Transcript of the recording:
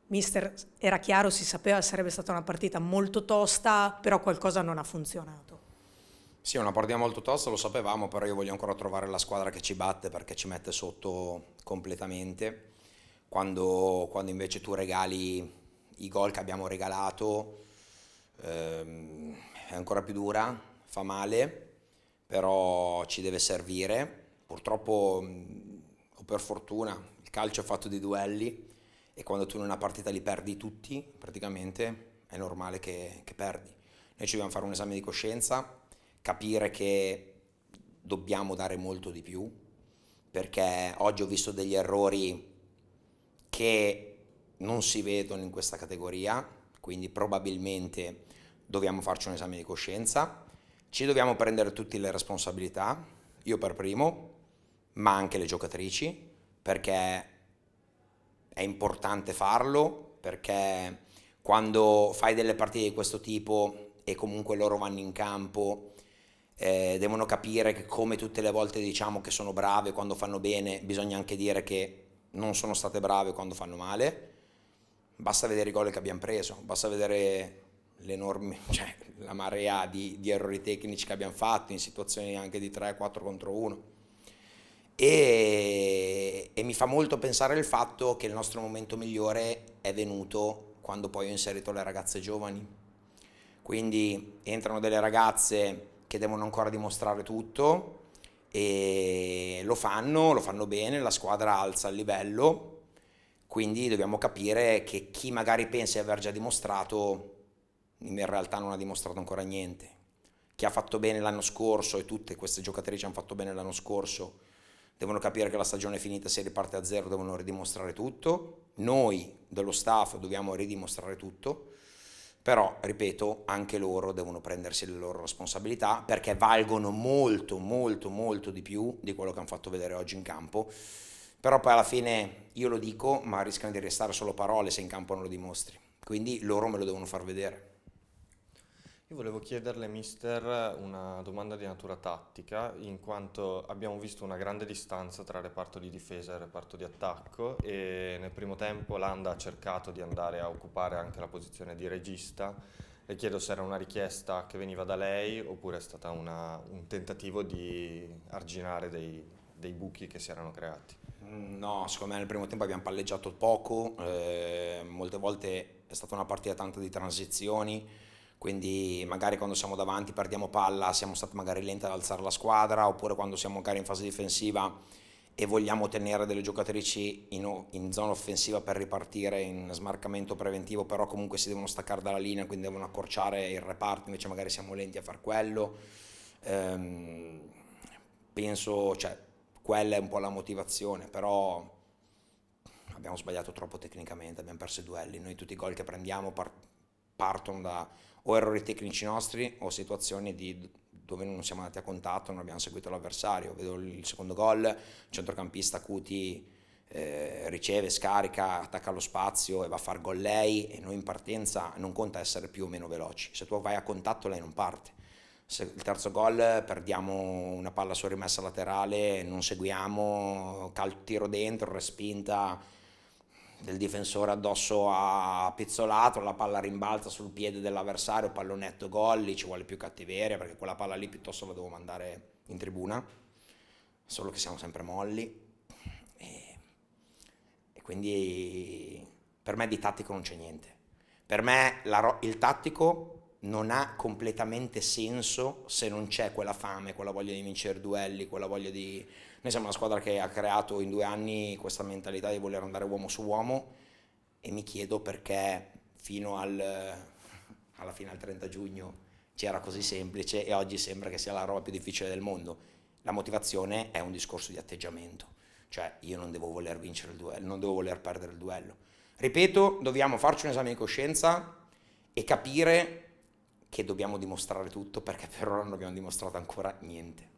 Mister, era chiaro, si sapeva sarebbe stata una partita molto tosta, però qualcosa non ha funzionato. Sì, è una partita molto tosta, lo sapevamo, però io voglio ancora trovare la squadra che ci batte perché ci mette sotto completamente. Quando invece tu regali i gol che abbiamo regalato, è ancora più dura, fa male, però ci deve servire. Purtroppo, o per fortuna, il calcio è fatto di duelli e quando tu in una partita li perdi tutti, praticamente, è normale che perdi. Noi ci dobbiamo fare un esame di coscienza, capire che dobbiamo dare molto di più, perché oggi ho visto degli errori che non si vedono in questa categoria, quindi probabilmente dobbiamo farci un esame di coscienza, ci dobbiamo prendere tutte le responsabilità, io per primo, ma anche le giocatrici, perché è importante farlo, perché quando fai delle partite di questo tipo e comunque loro vanno in campo, devono capire che come tutte le volte diciamo che sono brave quando fanno bene, bisogna anche dire che non sono state brave quando fanno male. Basta vedere i gol che abbiamo preso, basta vedere l'enorme, cioè la marea di errori tecnici che abbiamo fatto in situazioni anche di 3-4 contro 1. E mi fa molto pensare il fatto che il nostro momento migliore è venuto quando poi ho inserito le ragazze giovani. Quindi entrano delle ragazze che devono ancora dimostrare tutto e lo fanno bene, la squadra alza il livello, quindi dobbiamo capire che chi magari pensa di aver già dimostrato in realtà non ha dimostrato ancora niente. Chi ha fatto bene l'anno scorso e tutte queste giocatrici hanno fatto bene l'anno scorso devono capire che la stagione è finita, si riparte a zero, devono ridimostrare tutto. Noi dello staff dobbiamo ridimostrare tutto, però ripeto, anche loro devono prendersi le loro responsabilità perché valgono molto, molto, molto di più di quello che hanno fatto vedere oggi in campo. Però poi alla fine io lo dico, ma rischiano di restare solo parole se in campo non lo dimostri. Quindi loro me lo devono far vedere. Io volevo chiederle, mister, una domanda di natura tattica, in quanto abbiamo visto una grande distanza tra il reparto di difesa e il reparto di attacco e nel primo tempo Landa ha cercato di andare a occupare anche la posizione di regista. Le chiedo se era una richiesta che veniva da lei oppure è stato un tentativo di arginare dei buchi che si erano creati. No, secondo me nel primo tempo abbiamo palleggiato poco, molte volte è stata una partita tanto di transizioni, quindi magari quando siamo davanti perdiamo palla, siamo stati magari lenti ad alzare la squadra, oppure quando siamo magari in fase difensiva e vogliamo tenere delle giocatrici in zona offensiva per ripartire in smarcamento preventivo, però comunque si devono staccare dalla linea, quindi devono accorciare il reparto, invece magari siamo lenti a far quello. Ehm, penso, cioè, quella è un po' la motivazione, però abbiamo sbagliato troppo tecnicamente, abbiamo perso i duelli, noi tutti i gol che prendiamo partono da o errori tecnici nostri o situazioni dove non siamo andati a contatto, non abbiamo seguito l'avversario. Vedo il secondo gol, centrocampista Cuti riceve, scarica, attacca lo spazio e va a far gol lei e noi in partenza non conta essere più o meno veloci, se tu vai a contatto lei non parte. Se il terzo gol perdiamo una palla su rimessa laterale, non seguiamo, tiro dentro, respinta del difensore addosso a Pizzolato, la palla rimbalza sul piede dell'avversario, pallonetto gol, lì ci vuole più cattiveria perché quella palla lì piuttosto la devo mandare in tribuna, solo che siamo sempre molli e quindi per me di tattico non c'è niente. Per me il tattico non ha completamente senso se non c'è quella fame, quella voglia di vincere duelli, quella voglia di... Noi siamo una squadra che ha creato in 2 anni questa mentalità di voler andare uomo su uomo e mi chiedo perché alla fine al 30 giugno c'era così semplice e oggi sembra che sia la roba più difficile del mondo. La motivazione è un discorso di atteggiamento, cioè io non devo voler vincere il duello, non devo voler perdere il duello. Ripeto, dobbiamo farci un esame di coscienza e capire che dobbiamo dimostrare tutto perché per ora non abbiamo dimostrato ancora niente.